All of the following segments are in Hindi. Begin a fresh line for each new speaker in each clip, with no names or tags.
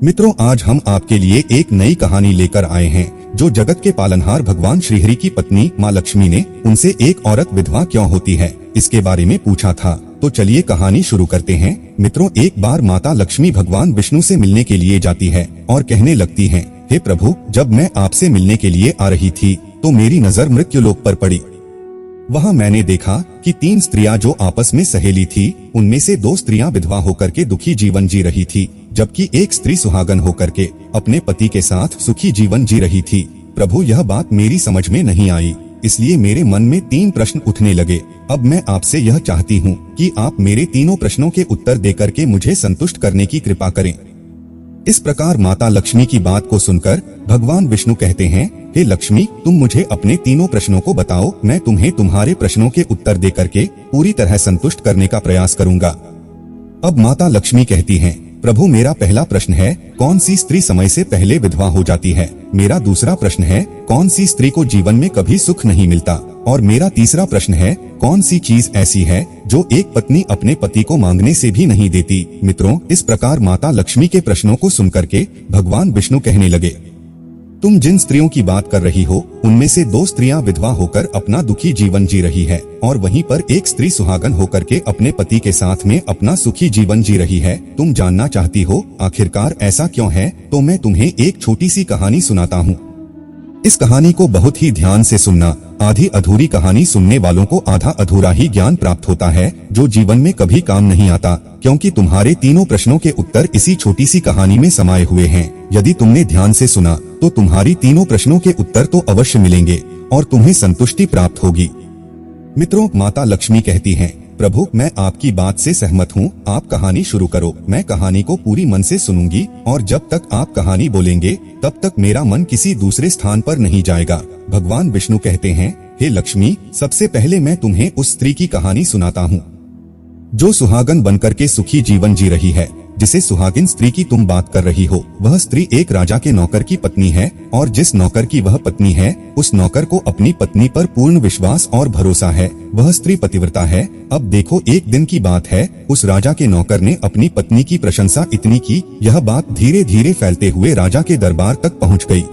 मित्रों, आज हम आपके लिए एक नई कहानी लेकर आए हैं जो जगत के पालनहार भगवान श्रीहरि की पत्नी माँ लक्ष्मी ने उनसे एक औरत विधवा क्यों होती है इसके बारे में पूछा था। तो चलिए कहानी शुरू करते हैं। मित्रों, एक बार माता लक्ष्मी भगवान विष्णु से मिलने के लिए जाती है और कहने लगती है, हे प्रभु, जब मैं आपसे मिलने के लिए आ रही थी तो मेरी नजर मृत्युलोक पर पड़ी। वहाँ मैंने देखा कि 3 स्त्रियां जो आपस में सहेली थी, उनमें से 2 स्त्रियां विधवा होकर के दुखी जीवन जी रही थी, जबकि एक स्त्री सुहागन होकर के अपने पति के साथ सुखी जीवन जी रही थी। प्रभु, यह बात मेरी समझ में नहीं आई, इसलिए मेरे मन में 3 प्रश्न उठने लगे। अब मैं आपसे यह चाहती हूँ कि आप मेरे तीनों प्रश्नों के उत्तर देकर के मुझे संतुष्ट करने की कृपा करें। इस प्रकार माता लक्ष्मी की बात को सुनकर भगवान विष्णु कहते हैं, हे लक्ष्मी, तुम मुझे अपने तीनों प्रश्नों को बताओ, मैं तुम्हें तुम्हारे प्रश्नों के उत्तर देकर के पूरी तरह संतुष्ट करने का प्रयास करूंगा। अब माता लक्ष्मी कहती हैं, प्रभु, मेरा पहला प्रश्न है, कौन सी स्त्री समय से पहले विधवा हो जाती है? मेरा दूसरा प्रश्न है, कौन सी स्त्री को जीवन में कभी सुख नहीं मिलता? और मेरा तीसरा प्रश्न है, कौन सी चीज ऐसी है जो एक पत्नी अपने पति को मांगने से भी नहीं देती? मित्रों, इस प्रकार माता लक्ष्मी के प्रश्नों को सुनकर के भगवान विष्णु कहने लगे, तुम जिन स्त्रियों की बात कर रही हो, उनमें से 2 स्त्रियां विधवा होकर अपना दुखी जीवन जी रही है और वहीं पर एक स्त्री सुहागन होकर के अपने पति के साथ में अपना सुखी जीवन जी रही है। तुम जानना चाहती हो आखिरकार ऐसा क्यों है? तो मैं तुम्हें एक छोटी सी कहानी सुनाता हूँ। इस कहानी को बहुत ही ध्यान से सुनना। आधी अधूरी कहानी सुनने वालों को आधा अधूरा ही ज्ञान प्राप्त होता है, जो जीवन में कभी काम नहीं आता, क्योंकि तुम्हारे तीनों प्रश्नों के उत्तर इसी छोटी सी कहानी में समाये हुए हैं। यदि तुमने ध्यान से सुना तो तुम्हारी तीनों प्रश्नों के उत्तर तो अवश्य मिलेंगे और तुम्हें संतुष्टि प्राप्त होगी। मित्रों, माता लक्ष्मी कहती हैं, प्रभु, मैं आपकी बात से सहमत हूँ, आप कहानी शुरू करो। मैं कहानी को पूरी मन से सुनूंगी और जब तक आप कहानी बोलेंगे तब तक मेरा मन किसी दूसरे स्थान पर नहीं जाएगा। भगवान विष्णु कहते हैं, हे लक्ष्मी, सबसे पहले मैं तुम्हें उस स्त्री की कहानी सुनाता हूँ जो सुहागन बनकर के सुखी जीवन जी रही है। जिसे सुहागिन स्त्री की तुम बात कर रही हो, वह स्त्री एक राजा के नौकर की पत्नी है और जिस नौकर की वह पत्नी है, उस नौकर को अपनी पत्नी पर पूर्ण विश्वास और भरोसा है। वह स्त्री पतिव्रता है। अब देखो, एक दिन की बात है, उस राजा के नौकर ने अपनी पत्नी की प्रशंसा इतनी की, यह बात धीरे धीरे फैलते हुए राजा के दरबार तक पहुँच गयी।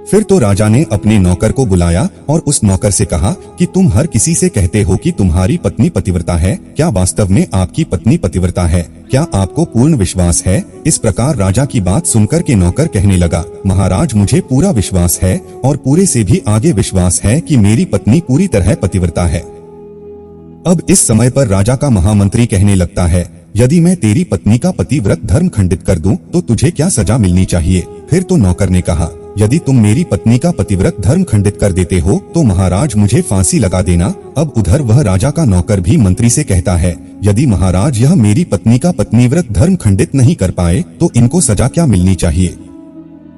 फिर तो राजा ने अपने नौकर को बुलाया और उस नौकर से कहा कि तुम हर किसी से कहते हो कि तुम्हारी पत्नी पतिव्रता है, क्या वास्तव में आपकी पत्नी पतिव्रता है? क्या आपको पूर्ण विश्वास है? इस प्रकार राजा की बात सुनकर के नौकर कहने लगा, महाराज, मुझे पूरा विश्वास है और पूरे से भी आगे विश्वास है कि मेरी पत्नी पूरी तरह पतिव्रता है। अब इस समय पर राजा का महामंत्री कहने लगता है, यदि मैं तेरी पत्नी का पतिव्रत धर्म खंडित कर दूं तो तुझे क्या सजा मिलनी चाहिए? फिर तो नौकर ने कहा, यदि तुम मेरी पत्नी का पतिव्रत धर्म खंडित कर देते हो तो महाराज मुझे फांसी लगा देना। अब उधर वह राजा का नौकर भी मंत्री से कहता है, यदि महाराज यह मेरी पत्नी का पत्नीव्रत धर्म खंडित नहीं कर पाए तो इनको सजा क्या मिलनी चाहिए?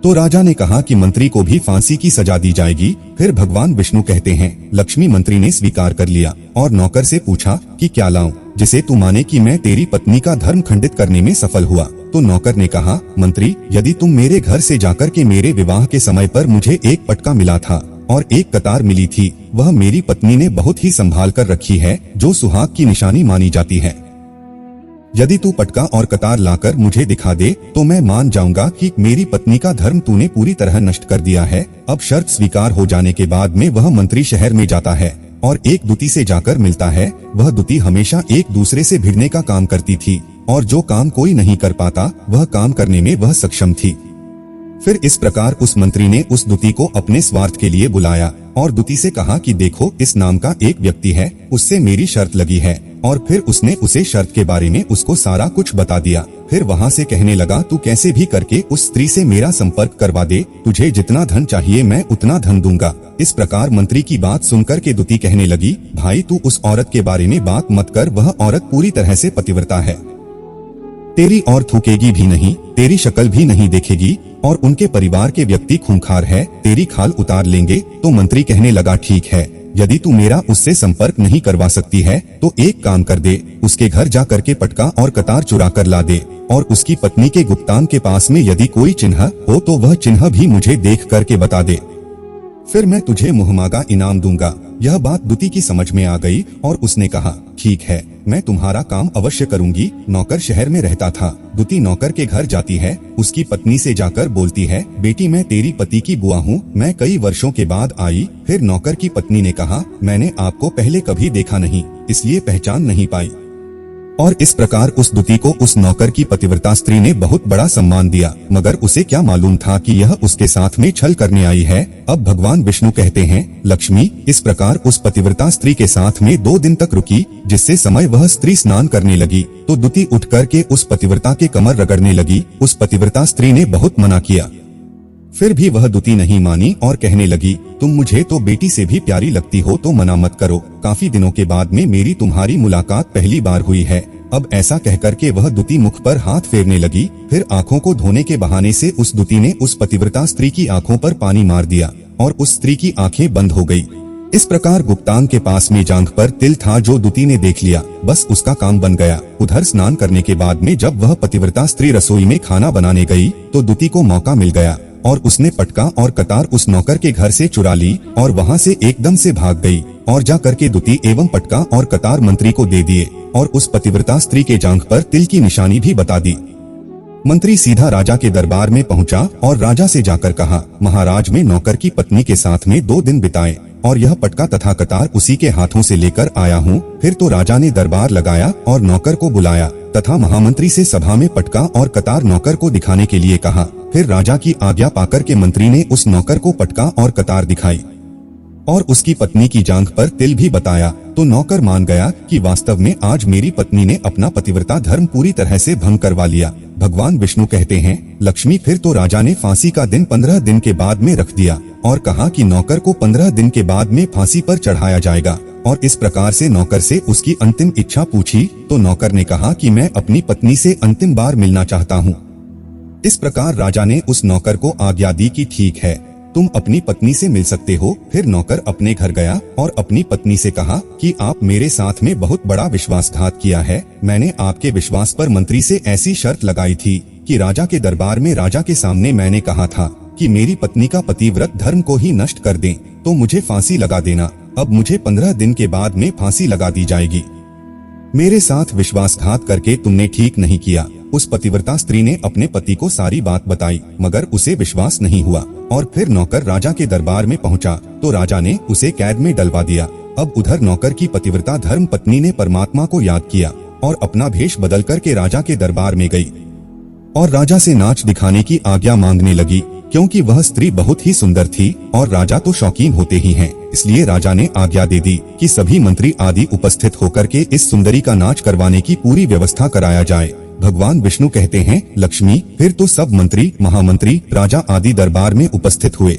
तो राजा ने कहा कि मंत्री को भी फांसी की सजा दी जाएगी। फिर भगवान विष्णु कहते हैं, लक्ष्मी मंत्री ने स्वीकार कर लिया और नौकर से पूछा कि क्या लाऊं जिसे तू माने कि मैं तेरी पत्नी का धर्म खंडित करने में सफल हुआ? तो नौकर ने कहा, मंत्री, यदि तुम मेरे घर से जाकर के मेरे विवाह के समय पर मुझे एक पटका मिला था और एक कतार मिली थी, वह मेरी पत्नी ने बहुत ही संभाल कर रखी है, जो सुहाग की निशानी मानी जाती है। यदि तू पटका और कतार लाकर मुझे दिखा दे तो मैं मान जाऊंगा कि मेरी पत्नी का धर्म तूने पूरी तरह नष्ट कर दिया है। अब शर्त स्वीकार हो जाने के बाद में वह मंत्री शहर में जाता है और एक दुती से जाकर मिलता है। वह दुती हमेशा एक दूसरे से भिड़ने का काम करती थी और जो काम कोई नहीं कर पाता वह काम करने में वह सक्षम थी। फिर इस प्रकार उस मंत्री ने उस दुती को अपने स्वार्थ के लिए बुलाया और दुती से कहा कि देखो, इस नाम का एक व्यक्ति है, उससे मेरी शर्त लगी है। और फिर उसने उसे शर्त के बारे में उसको सारा कुछ बता दिया। फिर वहाँ से कहने लगा, तू कैसे भी करके उस स्त्री से मेरा संपर्क करवा दे, तुझे जितना धन चाहिए मैं उतना धन दूंगा। इस प्रकार मंत्री की बात सुनकर के दुती कहने लगी, भाई, तू उस औरत के बारे में बात मत कर, वह औरत पूरी तरह से पतिव्रता है, तेरी और थूकेगी भी नहीं, तेरी शक्ल भी नहीं देखेगी और उनके परिवार के व्यक्ति खूंखार है, तेरी खाल उतार लेंगे। तो मंत्री कहने लगा, ठीक है, यदि तू मेरा उससे संपर्क नहीं करवा सकती है तो एक काम कर दे, उसके घर जा करके पटका और कतार चुरा कर ला दे और उसकी पत्नी के गुप्तान के पास में यदि कोई चिन्ह हो तो वह चिन्ह भी मुझे देख करके बता दे। फिर मैं तुझे मुहमागा इनाम दूंगा। यह बात दुती की समझ में आ गई और उसने कहा, ठीक है, मैं तुम्हारा काम अवश्य करूंगी। नौकर शहर में रहता था। दुती नौकर के घर जाती है, उसकी पत्नी से जाकर बोलती है, बेटी मैं तेरी पति की बुआ हूँ, मैं कई वर्षों के बाद आई। फिर नौकर की पत्नी ने कहा, मैंने आपको पहले कभी देखा नहीं, इसलिए पहचान नहीं पाई। और इस प्रकार उस दुती को उस नौकर की पतिव्रता स्त्री ने बहुत बड़ा सम्मान दिया, मगर उसे क्या मालूम था कि यह उसके साथ में छल करने आई है। अब भगवान विष्णु कहते हैं, लक्ष्मी इस प्रकार उस पतिव्रता स्त्री के साथ में 2 दिन तक रुकी, जिससे समय वह स्त्री स्नान करने लगी तो दुती उठ करके उस पतिव्रता के कमर रगड़ने लगी। उस पतिव्रता स्त्री ने बहुत मना किया, फिर भी वह दुती नहीं मानी और कहने लगी, तुम मुझे तो बेटी से भी प्यारी लगती हो, तो मना मत करो। काफी दिनों के बाद में मेरी तुम्हारी मुलाकात पहली बार हुई है। अब ऐसा कहकर के वह दुती मुख पर हाथ फेरने लगी। फिर आंखों को धोने के बहाने से उस दुती ने उस पतिव्रता स्त्री की आंखों पर पानी मार दिया और उस स्त्री की आंखें बंद हो गई। इस प्रकार गुप्तांग के पास में जांघ पर तिल था जो दुती ने देख लिया, बस उसका काम बन गया। उधर स्नान करने के बाद में जब वह पतिव्रता स्त्री रसोई में खाना बनाने गई तो दुती को मौका मिल गया और उसने पटका और कतार उस नौकर के घर से चुरा ली और वहाँ से एकदम से भाग गई और जा करके दुती एवं पटका और कतार मंत्री को दे दिए और उस पतिव्रता स्त्री के जांघ पर तिल की निशानी भी बता दी। मंत्री सीधा राजा के दरबार में पहुंचा और राजा से जाकर कहा, महाराज मैं नौकर की पत्नी के साथ में 2 दिन बिताए और यह पटका तथा कतार उसी के हाथों से लेकर आया हूँ। फिर तो राजा ने दरबार लगाया और नौकर को बुलाया तथा महामंत्री से सभा में पटका और कतार नौकर को दिखाने के लिए कहा। फिर राजा की आज्ञा पाकर के मंत्री ने उस नौकर को पटका और कतार दिखाई और उसकी पत्नी की जांघ पर तिल भी बताया तो नौकर मान गया कि वास्तव में आज मेरी पत्नी ने अपना पतिव्रता धर्म पूरी तरह से भंग करवा लिया। भगवान विष्णु कहते हैं, लक्ष्मी फिर तो राजा ने फांसी का दिन 15 दिन के बाद में रख दिया और कहा कि नौकर को 15 दिन के बाद में फांसी पर चढ़ाया जाएगा। और इस प्रकार से नौकर से उसकी अंतिम इच्छा पूछी तो नौकर ने कहा कि मैं अपनी पत्नी से अंतिम बार मिलना चाहता हूँ। इस प्रकार राजा ने उस नौकर को आज्ञा दी कि ठीक है, तुम अपनी पत्नी से मिल सकते हो। फिर नौकर अपने घर गया और अपनी पत्नी से कहा कि आप मेरे साथ में बहुत बड़ा विश्वासघात किया है। मैंने आपके विश्वास पर मंत्री से ऐसी शर्त लगाई थी कि राजा के दरबार में राजा के सामने मैंने कहा था कि मेरी पत्नी का पतिव्रत धर्म को ही नष्ट कर दें तो मुझे फांसी लगा देना। अब मुझे 15 दिन के बाद में फांसी लगा दी जाएगी। मेरे साथ विश्वासघात करके तुमने ठीक नहीं किया। उस पतिव्रता स्त्री ने अपने पति को सारी बात बताई, मगर उसे विश्वास नहीं हुआ और फिर नौकर राजा के दरबार में पहुंचा तो राजा ने उसे कैद में डलवा दिया। अब उधर नौकर की पतिव्रता धर्म पत्नी ने परमात्मा को याद किया और अपना भेष बदल करके राजा के दरबार में गई और राजा से नाच दिखाने की आज्ञा मांगने लगी, क्योंकि वह स्त्री बहुत ही सुंदर थी और राजा तो शौकीन होते ही हैं। इसलिए राजा ने आज्ञा दे दी कि सभी मंत्री आदि उपस्थित होकर के इस सुंदरी का नाच करवाने की पूरी व्यवस्था कराया जाए। भगवान विष्णु कहते हैं, लक्ष्मी फिर तो सब मंत्री, महामंत्री, राजा आदि दरबार में उपस्थित हुए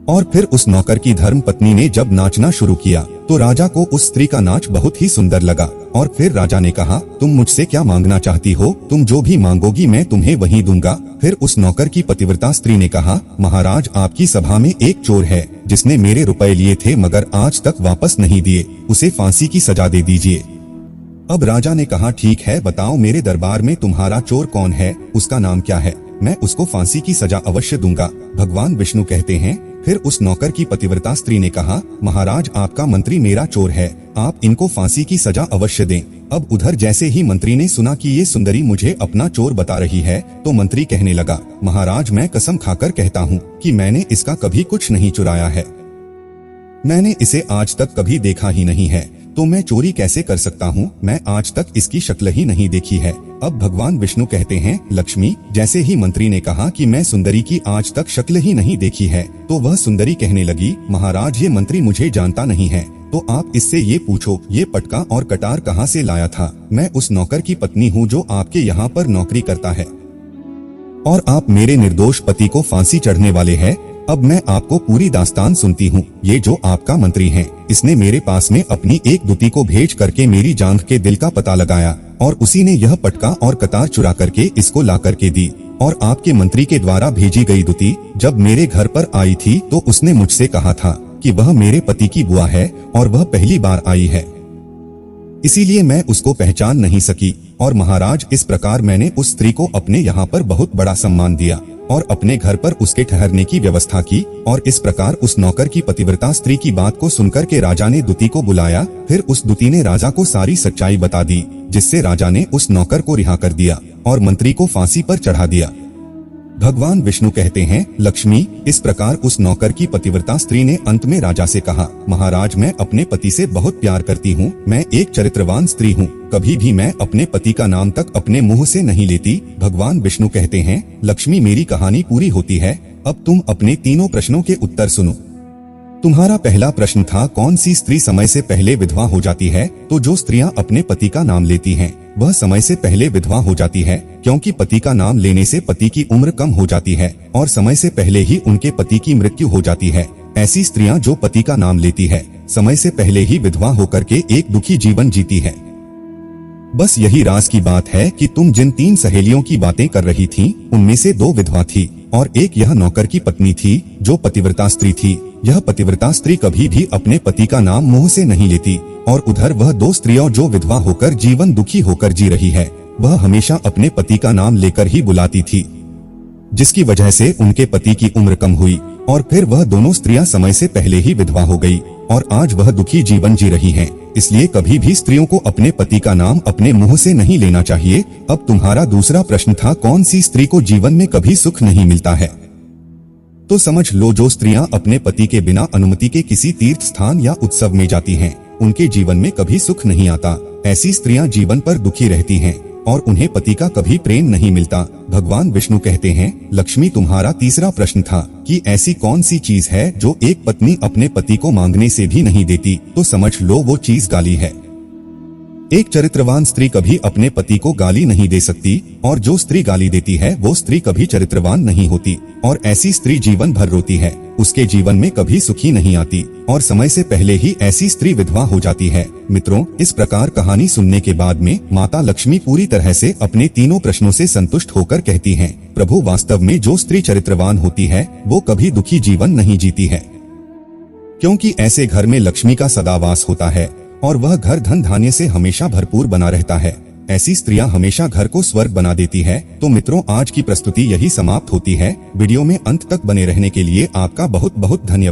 और फिर उस नौकर की धर्म पत्नी ने जब नाचना शुरू किया तो राजा को उस स्त्री का नाच बहुत ही सुंदर लगा और फिर राजा ने कहा, तुम मुझसे क्या मांगना चाहती हो? तुम जो भी मांगोगी मैं तुम्हें वही दूंगा। फिर उस नौकर की पतिव्रता स्त्री ने कहा, महाराज आपकी सभा में एक चोर है जिसने मेरे रुपए लिए थे मगर आज तक वापस नहीं दिए, उसे फांसी की सजा दे दीजिए। अब राजा ने कहा, ठीक है, बताओ मेरे दरबार में तुम्हारा चोर कौन है, उसका नाम क्या है, मैं उसको फांसी की सजा अवश्य दूंगा। भगवान विष्णु कहते हैं, फिर उस नौकर की पतिव्रता स्त्री ने कहा, महाराज आपका मंत्री मेरा चोर है, आप इनको फांसी की सजा अवश्य दें। अब उधर जैसे ही मंत्री ने सुना कि ये सुंदरी मुझे अपना चोर बता रही है तो मंत्री कहने लगा, महाराज मैं कसम खाकर कहता हूँ कि मैंने इसका कभी कुछ नहीं चुराया है, मैंने इसे आज तक कभी देखा ही नहीं है, तो मैं चोरी कैसे कर सकता हूँ? मैं आज तक इसकी शक्ल ही नहीं देखी है। अब भगवान विष्णु कहते हैं, लक्ष्मी जैसे ही मंत्री ने कहा कि मैं सुंदरी की आज तक शक्ल ही नहीं देखी है तो वह सुंदरी कहने लगी, महाराज ये मंत्री मुझे जानता नहीं है, तो आप इससे ये पूछो ये पटका और कटार कहाँ से लाया था? मैं उस नौकर की पत्नी हूँ जो आपके यहाँ पर नौकरी करता है और आप मेरे निर्दोष पति को फांसी चढ़ने वाले हैं। अब मैं आपको पूरी दास्तान सुनती हूँ। ये जो आपका मंत्री है इसने मेरे पास में अपनी एक दुती को भेज करके मेरी जांघ के दिल का पता लगाया और उसी ने यह पटका और कतार चुरा करके इसको ला करके दी और आपके मंत्री के द्वारा भेजी गई दुती जब मेरे घर पर आई थी तो उसने मुझसे कहा था कि वह मेरे पति की बुआ है और वह पहली बार आई है, इसीलिए मैं उसको पहचान नहीं सकी और महाराज इस प्रकार मैंने उस स्त्री को अपने यहाँ पर बहुत बड़ा सम्मान दिया। और अपने घर पर उसके ठहरने की व्यवस्था की। और इस प्रकार उस नौकर की पतिव्रता स्त्री की बात को सुनकर के राजा ने दूती को बुलाया। फिर उस दूती ने राजा को सारी सच्चाई बता दी, जिससे राजा ने उस नौकर को रिहा कर दिया और मंत्री को फांसी पर चढ़ा दिया। भगवान विष्णु कहते हैं, लक्ष्मी, इस प्रकार उस नौकर की पतिव्रता स्त्री ने अंत में राजा से कहा, महाराज, मैं अपने पति से बहुत प्यार करती हूँ। मैं एक चरित्रवान स्त्री हूँ। कभी भी मैं अपने पति का नाम तक अपने मुंह से नहीं लेती। भगवान विष्णु कहते हैं, लक्ष्मी, मेरी कहानी पूरी होती है। अब तुम अपने तीनों प्रश्नों के उत्तर सुनो। तुम्हारा पहला प्रश्न था, कौन सी स्त्री समय से पहले विधवा हो जाती है? तो जो स्त्रियां अपने पति का नाम लेती हैं, वह समय से पहले विधवा हो जाती है, क्योंकि पति का नाम लेने से पति की उम्र कम हो जाती है और समय से पहले ही उनके पति की मृत्यु हो जाती है। ऐसी स्त्रियां जो पति का नाम लेती है, समय से पहले ही विधवा होकर के एक दुखी जीवन जीती है। बस यही राज की बात है कि तुम जिन 3 सहेलियों की बातें कर रही थी, उनमें से 2 विधवा थी और एक यह नौकर की पत्नी थी जो पतिव्रता स्त्री थी। यह पतिव्रता स्त्री कभी भी अपने पति का नाम मुंह से नहीं लेती और उधर वह 2 स्त्रियां जो विधवा होकर जीवन दुखी होकर जी रही है, वह हमेशा अपने पति का नाम लेकर ही बुलाती थी, जिसकी वजह से उनके पति की उम्र कम हुई और फिर वह दोनों स्त्रियां समय से पहले ही विधवा हो गई और आज वह दुखी जीवन जी रही हैं। इसलिए कभी भी स्त्रियों को अपने पति का नाम अपने मुंह से नहीं लेना चाहिए। अब तुम्हारा दूसरा प्रश्न था, कौन सी स्त्री को जीवन में कभी सुख नहीं मिलता है? तो समझ लो, जो स्त्रियां अपने पति के बिना अनुमति के किसी तीर्थ स्थान या उत्सव में जाती हैं, उनके जीवन में कभी सुख नहीं आता। ऐसी स्त्रियां जीवन पर दुखी रहती हैं और उन्हें पति का कभी प्रेम नहीं मिलता। भगवान विष्णु कहते हैं, लक्ष्मी, तुम्हारा तीसरा प्रश्न था कि ऐसी कौन सी चीज है जो एक पत्नी अपने पति को मांगने से भी नहीं देती? तो समझ लो, वो चीज गाली है। एक चरित्रवान स्त्री कभी अपने पति को गाली नहीं दे सकती और जो स्त्री गाली देती है वो स्त्री कभी चरित्रवान नहीं होती और ऐसी स्त्री जीवन भर रोती है, उसके जीवन में कभी सुखी नहीं आती और समय से पहले ही ऐसी स्त्री विधवा हो जाती है। मित्रों, इस प्रकार कहानी सुनने के बाद में माता लक्ष्मी पूरी तरह से अपने तीनों प्रश्नों से संतुष्ट होकर कहती हैं, प्रभु, वास्तव में जो स्त्री चरित्रवान होती है वो कभी दुखी जीवन नहीं जीती है, क्योंकि ऐसे घर में लक्ष्मी का सदा वास होता है और वह घर धन धान्य से हमेशा भरपूर बना रहता है। ऐसी स्त्रियां हमेशा घर को स्वर्ग बना देती है। तो मित्रों, आज की प्रस्तुति यही समाप्त होती है। वीडियो में अंत तक बने रहने के लिए आपका बहुत बहुत धन्यवाद।